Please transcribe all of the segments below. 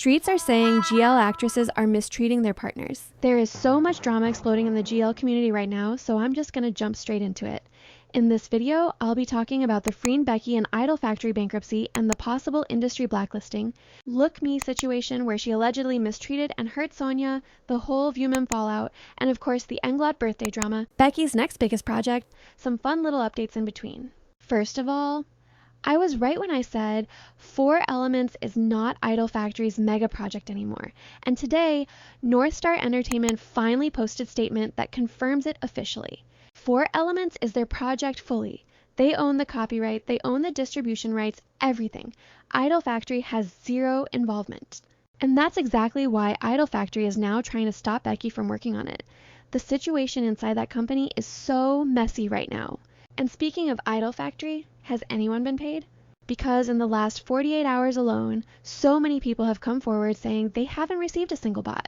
Streets are saying GL actresses are mistreating their partners. There is so much drama exploding in the GL community right now, so I'm just gonna jump straight into it. In this video, I'll be talking about the FreenBecky and Idol Factory bankruptcy and the possible industry blacklisting, Lookhmee situation where she allegedly mistreated and hurt Sonya, the whole Viewmim fallout, and of course the Englot birthday drama, Becky's next biggest project, some fun little updates in between. First of all, I was right when I said 4 Elements is not Idol Factory's mega project anymore, and today, North Star Entertainment finally posted a statement that confirms it officially. 4 Elements is their project fully. They own the copyright, they own the distribution rights, everything. Idol Factory has zero involvement. And that's exactly why Idol Factory is now trying to stop Becky from working on it. The situation inside that company is so messy right now. And speaking of Idol Factory, has anyone been paid? Because in the last 48 hours alone, so many people have come forward saying they haven't received a single bot.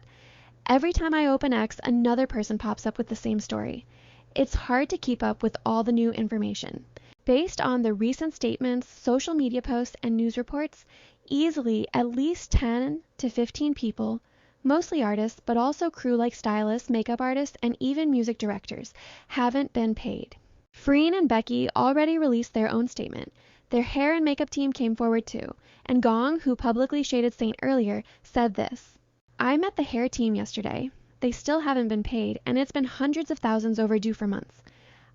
Every time I open X, another person pops up with the same story. It's hard to keep up with all the new information. Based on the recent statements, social media posts, and news reports, easily at least 10 to 15 people, mostly artists, but also crew like stylists, makeup artists, and even music directors, haven't been paid. Freen and Becky already released their own statement. Their hair and makeup team came forward too, and Gong, who publicly shaded Saint earlier, said this: "I met the hair team yesterday. They still haven't been paid, and it's been hundreds of thousands overdue for months.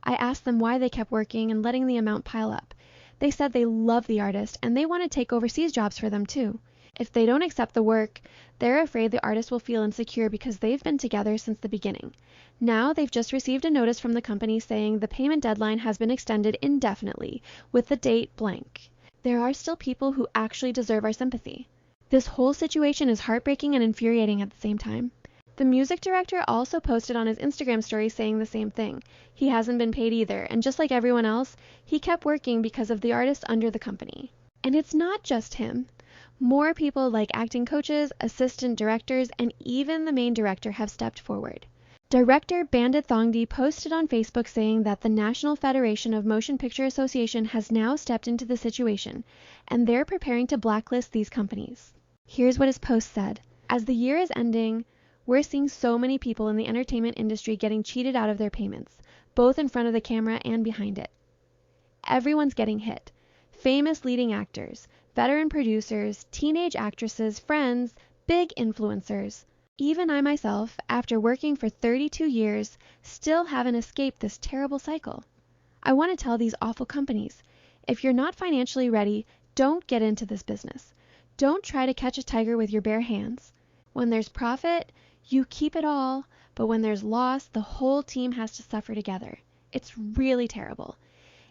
I asked them why they kept working and letting the amount pile up. They said they love the artist and they want to take overseas jobs for them too. If they don't accept the work, they're afraid the artist will feel insecure because they've been together since the beginning. Now they've just received a notice from the company saying the payment deadline has been extended indefinitely, with the date blank. There are still people who actually deserve our sympathy." This whole situation is heartbreaking and infuriating at the same time. The music director also posted on his Instagram story saying the same thing. He hasn't been paid either, and just like everyone else, he kept working because of the artist under the company. And it's not just him. More people like acting coaches, assistant directors, and even the main director have stepped forward. Director Bandit posted on Facebook saying that the National Federation of Motion Picture Association has now stepped into the situation, and they're preparing to blacklist these companies. Here's what his post said: "As the year is ending, we're seeing so many people in the entertainment industry getting cheated out of their payments, both in front of the camera and behind it. Everyone's getting hit. Famous leading actors, veteran producers, teenage actresses, friends, big influencers. Even I myself, after working for 32 years, still haven't escaped this terrible cycle. I want to tell these awful companies, if you're not financially ready, don't get into this business. Don't try to catch a tiger with your bare hands. When there's profit, you keep it all, but when there's loss, the whole team has to suffer together. It's really terrible.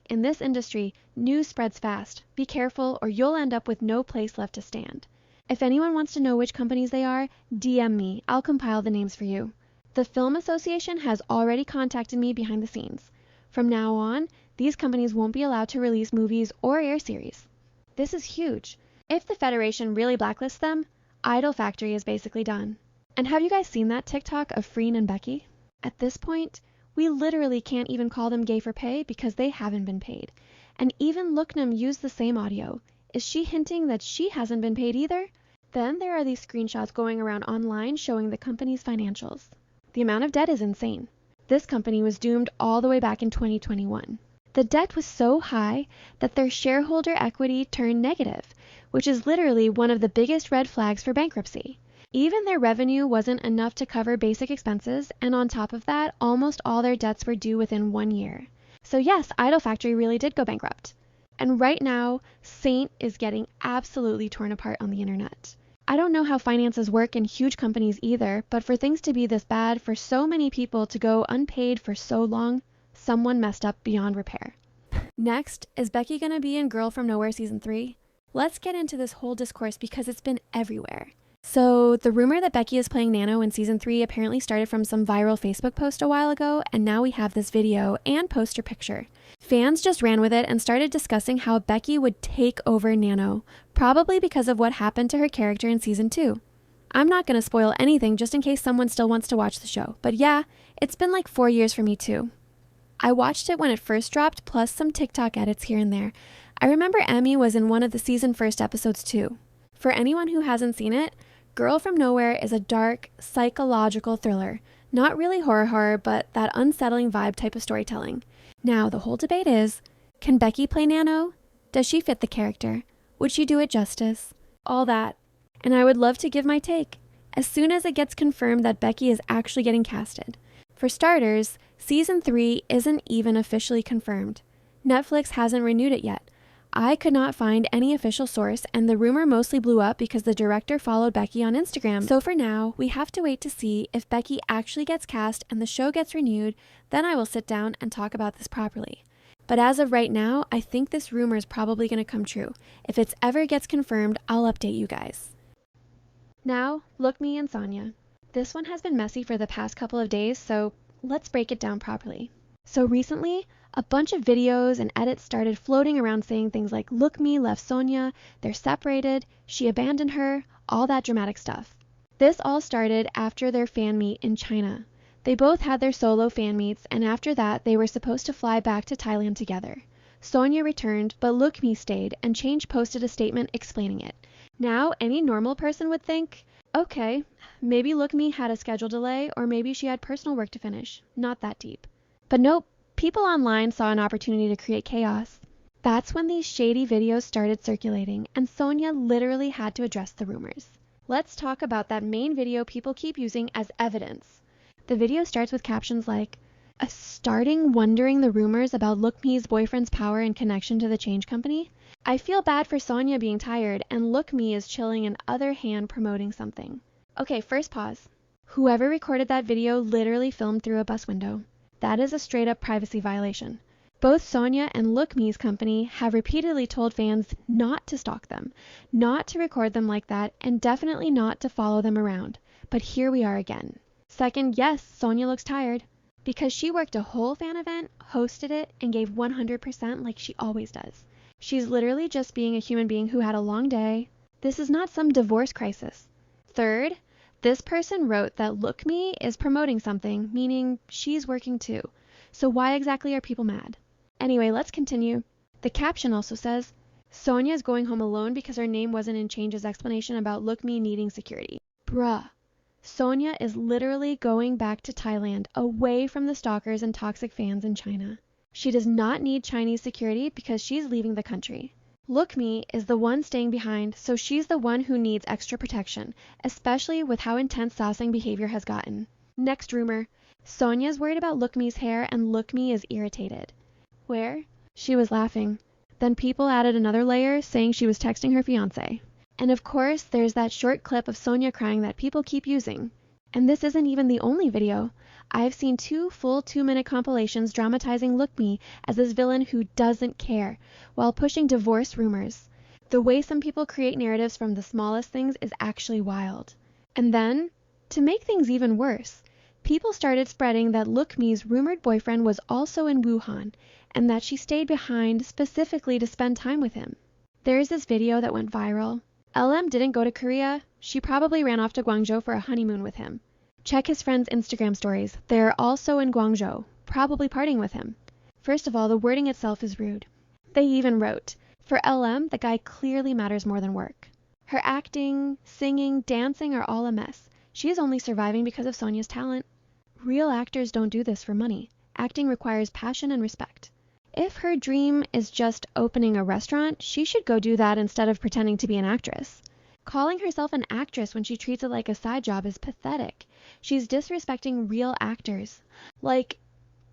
In this industry, news spreads fast. Be careful or you'll end up with no place left to stand. If anyone wants to know which companies they are, DM me. I'll compile the names for you. The Film Association has already contacted me behind the scenes. From now on, these companies won't be allowed to release movies or air series." This is huge. If the Federation really blacklists them, Idol Factory is basically done. And have you guys seen that TikTok of Freen and Becky? At this point, we literally can't even call them gay for pay because they haven't been paid. And even Lookhmee used the same audio. Is she hinting that she hasn't been paid either? Then there are these screenshots going around online showing the company's financials. The amount of debt is insane. This company was doomed all the way back in 2021. The debt was so high that their shareholder equity turned negative, which is literally one of the biggest red flags for bankruptcy. Even their revenue wasn't enough to cover basic expenses, and on top of that, almost all their debts were due within 1 year. So yes, Idol Factory really did go bankrupt. And right now, Saint is getting absolutely torn apart on the internet. I don't know how finances work in huge companies either, but for things to be this bad, for so many people to go unpaid for so long, someone messed up beyond repair. Next, is Becky gonna be in Girl From Nowhere Season 3? Let's get into this whole discourse because it's been everywhere. So the rumor that Becky is playing Nano in Season 3 apparently started from some viral Facebook post a while ago, and now we have this video and poster picture. Fans just ran with it and started discussing how Becky would take over Nano, probably because of what happened to her character in Season 2. I'm not going to spoil anything just in case someone still wants to watch the show, but yeah, it's been like 4 years for me too. I watched it when it first dropped, plus some TikTok edits here and there. I remember Emmy was in one of the season 1 episodes too. For anyone who hasn't seen it, Girl from Nowhere is a dark, psychological thriller. Not really horror, but that unsettling vibe type of storytelling. Now, the whole debate is, can Becky play Nano? Does she fit the character? Would she do it justice? All that. And I would love to give my take, as soon as it gets confirmed that Becky is actually getting casted. For starters, Season 3 isn't even officially confirmed. Netflix hasn't renewed it yet. I could not find any official source, and the rumor mostly blew up because the director followed Becky on Instagram. So for now, we have to wait to see if Becky actually gets cast and the show gets renewed, then I will sit down and talk about this properly. But as of right now, I think this rumor is probably going to come true. If it ever gets confirmed, I'll update you guys. Now, Lookhmee and Sonya. This one has been messy for the past couple of days, so let's break it down properly. So recently, a bunch of videos and edits started floating around saying things like Lookhmee left Sonya, they're separated, she abandoned her, all that dramatic stuff. This all started after their fan meet in China. They both had their solo fan meets, and after that they were supposed to fly back to Thailand together. Sonya returned, but Lookhmee stayed, and Change posted a statement explaining it. Now, any normal person would think, okay, maybe Lookhmee had a schedule delay, or maybe she had personal work to finish. Not that deep. But nope. People online saw an opportunity to create chaos. That's when these shady videos started circulating, and Sonya literally had to address the rumors. Let's talk about that main video people keep using as evidence. The video starts with captions like, starting wondering the rumors about Lookhmee's boyfriend's power and connection to the Change Company. I feel bad for Sonya being tired, and Lookhmee is chilling and other hand promoting something. Okay, first pause. Whoever recorded that video literally filmed through a bus window. That is a straight-up privacy violation. Both Sonya and Lookhmee's company have repeatedly told fans not to stalk them, not to record them like that, and definitely not to follow them around. But here we are again. Second, yes, Sonya looks tired. Because she worked a whole fan event, hosted it, and gave 100% like she always does. She's literally just being a human being who had a long day. This is not some divorce crisis. Third, this person wrote that Lookhmee is promoting something, meaning she's working too. So why exactly are people mad? Anyway, let's continue. The caption also says, Sonya is going home alone because her name wasn't in Change's explanation about Lookhmee needing security. Bruh. Sonya is literally going back to Thailand, away from the stalkers and toxic fans in China. She does not need Chinese security because she's leaving the country. Lookhmee is the one staying behind, so she's the one who needs extra protection, especially with how intense saucing behavior has gotten. Next rumor. Sonya's worried about Lookhmee's hair and Lookhmee is irritated. Where? She was laughing. Then people added another layer saying she was texting her fiancé. And of course, there's that short clip of Sonya crying that people keep using. And this isn't even the only video. I've seen 2 full 2-minute compilations dramatizing Lookhmee as this villain who doesn't care, while pushing divorce rumors. The way some people create narratives from the smallest things is actually wild. And then, to make things even worse, people started spreading that Lookhmee's rumored boyfriend was also in Wuhan, and that she stayed behind specifically to spend time with him. There's this video that went viral. LM didn't go to Korea. She probably ran off to Guangzhou for a honeymoon with him. Check his friends' Instagram stories. They're also in Guangzhou, probably partying with him. First of all, the wording itself is rude. They even wrote, for LM, the guy clearly matters more than work. Her acting, singing, dancing are all a mess. She is only surviving because of Sonya's talent. Real actors don't do this for money. Acting requires passion and respect. If her dream is just opening a restaurant, she should go do that instead of pretending to be an actress. Calling herself an actress when she treats it like a side job is pathetic. She's disrespecting real actors. Like,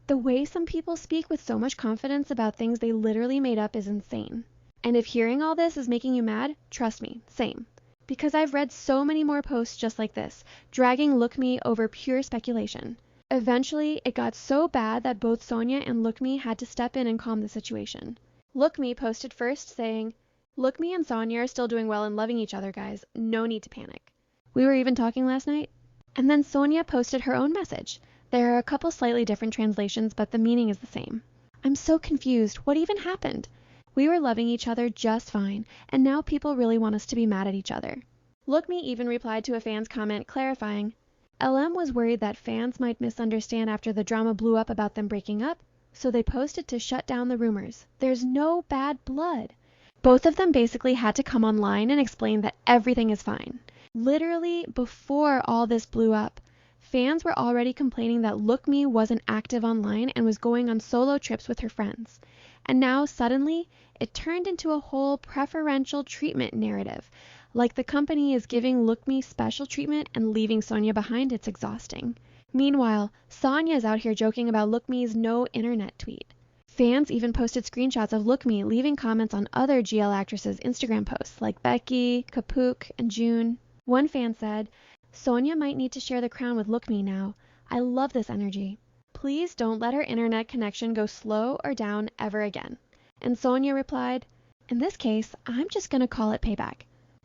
the way some people speak with so much confidence about things they literally made up is insane. And if hearing all this is making you mad, trust me, same. Because I've read so many more posts just like this, dragging Lookhmee over pure speculation. Eventually, it got so bad that both Sonya and Lookhmee had to step in and calm the situation. Lookhmee posted first saying, Lookhmee and Sonya are still doing well and loving each other, guys. No need to panic. We were even talking last night. And then Sonya posted her own message. There are a couple slightly different translations, but the meaning is the same. I'm so confused. What even happened? We were loving each other just fine, and now people really want us to be mad at each other. Lookhmee even replied to a fan's comment clarifying, LM was worried that fans might misunderstand after the drama blew up about them breaking up, so they posted to shut down the rumors. There's no bad blood. Both of them basically had to come online and explain that everything is fine. Literally before all this blew up, fans were already complaining that Lookhmee wasn't active online and was going on solo trips with her friends. And now suddenly, it turned into a whole preferential treatment narrative. Like the company is giving Lookhmee special treatment and leaving Sonya behind. It's exhausting. Meanwhile, Sonya is out here joking about Lookmee's no internet tweet. Fans even posted screenshots of Lookhmee leaving comments on other GL actresses' Instagram posts like Becky, Kapuk, and June. One fan said, "Sonya might need to share the crown with Lookhmee now. I love this energy. Please don't let her internet connection go slow or down ever again." And Sonya replied, "In this case, I'm just gonna call it payback."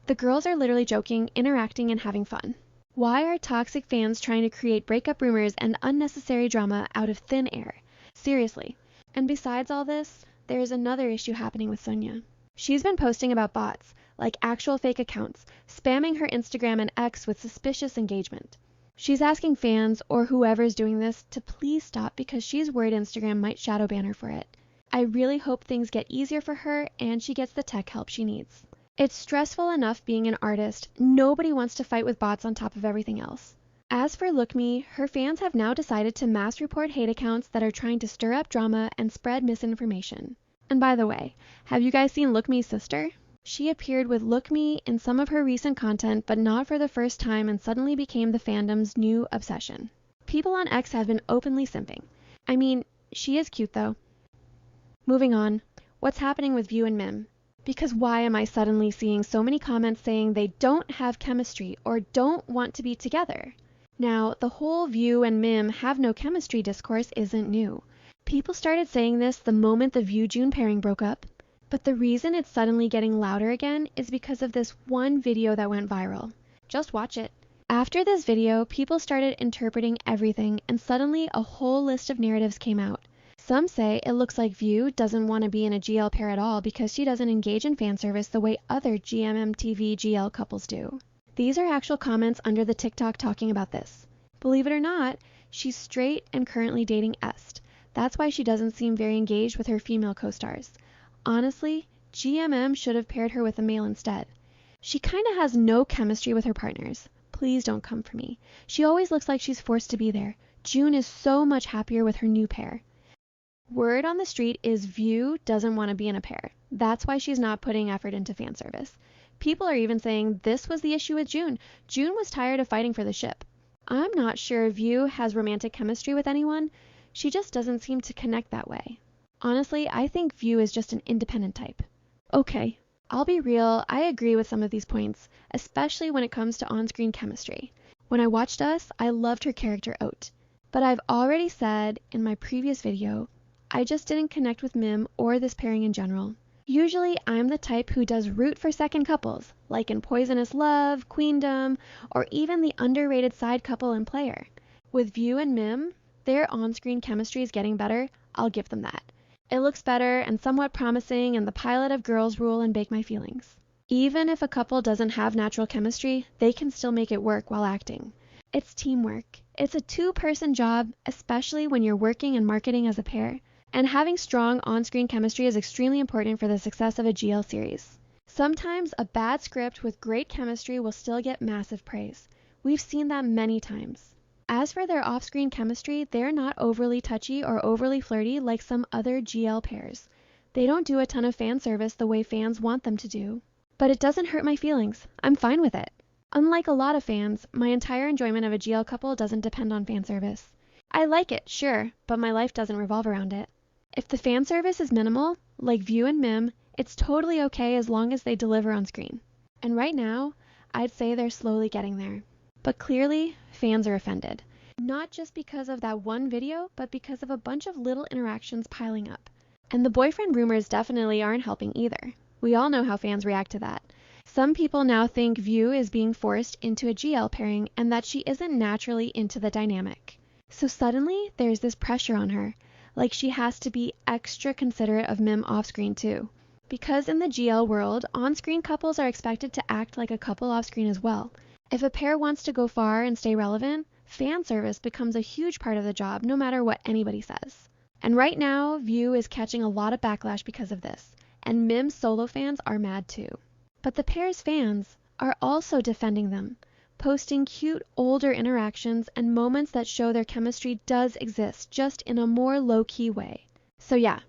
The girls are literally joking, interacting, and having fun. Why are toxic fans trying to create breakup rumors and unnecessary drama out of thin air? Seriously. And besides all this, there is another issue happening with Sonya. She's been posting about bots, like actual fake accounts, spamming her Instagram and X with suspicious engagement. She's asking fans, or whoever's doing this, to please stop because she's worried Instagram might shadow ban her for it. I really hope things get easier for her and she gets the tech help she needs. It's stressful enough being an artist. Nobody wants to fight with bots on top of everything else. As for Lookhmee, her fans have now decided to mass report hate accounts that are trying to stir up drama and spread misinformation. And by the way, have you guys seen Lookmee's sister? She appeared with Lookhmee in some of her recent content, but not for the first time, and suddenly became the fandom's new obsession. People on X have been openly simping. I mean, she is cute though. Moving on, what's happening with Viewmim? Because why am I suddenly seeing so many comments saying they don't have chemistry or don't want to be together? Now, the whole View and Mim have no chemistry discourse isn't new. People started saying this the moment the View-June pairing broke up. But the reason it's suddenly getting louder again is because of this one video that went viral. Just watch it. After this video, people started interpreting everything, and suddenly a whole list of narratives came out. Some say it looks like View doesn't want to be in a GL pair at all because she doesn't engage in fan service the way other GMMTV GL couples do. These are actual comments under the TikTok talking about this. Believe it or not, she's straight and currently dating Est. That's why she doesn't seem very engaged with her female co-stars. Honestly, GMM should have paired her with a male instead. She kinda has no chemistry with her partners. Please don't come for me. She always looks like she's forced to be there. June is so much happier with her new pair. Word on the street is View doesn't want to be in a pair. That's why she's not putting effort into fan service. People are even saying this was the issue with June. June was tired of fighting for the ship. I'm not sure View has romantic chemistry with anyone. She just doesn't seem to connect that way. Honestly, I think View is just an independent type. Okay, I'll be real, I agree with some of these points, especially when it comes to on-screen chemistry. When I watched Us, I loved her character Oat. But I've already said in my previous video, I just didn't connect with Mim or this pairing in general. Usually, I'm the type who does root for second couples, like in Poisonous Love, Queendom, or even the underrated side couple in Player. With View and Mim, their on-screen chemistry is getting better, I'll give them that. It looks better and somewhat promising in the pilot of Girls Rule and Bake My Feelings. Even if a couple doesn't have natural chemistry, they can still make it work while acting. It's teamwork. It's a two-person job, especially when you're working and marketing as a pair. And having strong on-screen chemistry is extremely important for the success of a GL series. Sometimes a bad script with great chemistry will still get massive praise. We've seen that many times. As for their off-screen chemistry, they're not overly touchy or overly flirty like some other GL pairs. They don't do a ton of fan service the way fans want them to do. But it doesn't hurt my feelings. I'm fine with it. Unlike a lot of fans, my entire enjoyment of a GL couple doesn't depend on fan service. I like it, sure, but my life doesn't revolve around it. If the fan service is minimal, like View and Mim, it's totally okay as long as they deliver on screen. And right now, I'd say they're slowly getting there. But clearly, fans are offended. Not just because of that one video, but because of a bunch of little interactions piling up. And the boyfriend rumors definitely aren't helping either. We all know how fans react to that. Some people now think View is being forced into a GL pairing and that she isn't naturally into the dynamic. So suddenly, there's this pressure on her, like she has to be extra considerate of Mim off-screen too. Because in the GL world, on-screen couples are expected to act like a couple off-screen as well. If a pair wants to go far and stay relevant, fan service becomes a huge part of the job no matter what anybody says. And right now, View is catching a lot of backlash because of this, and Mim's solo fans are mad too. But the pair's fans, are also defending them, posting cute older interactions and moments that show their chemistry does exist, just in a more low-key way. So yeah,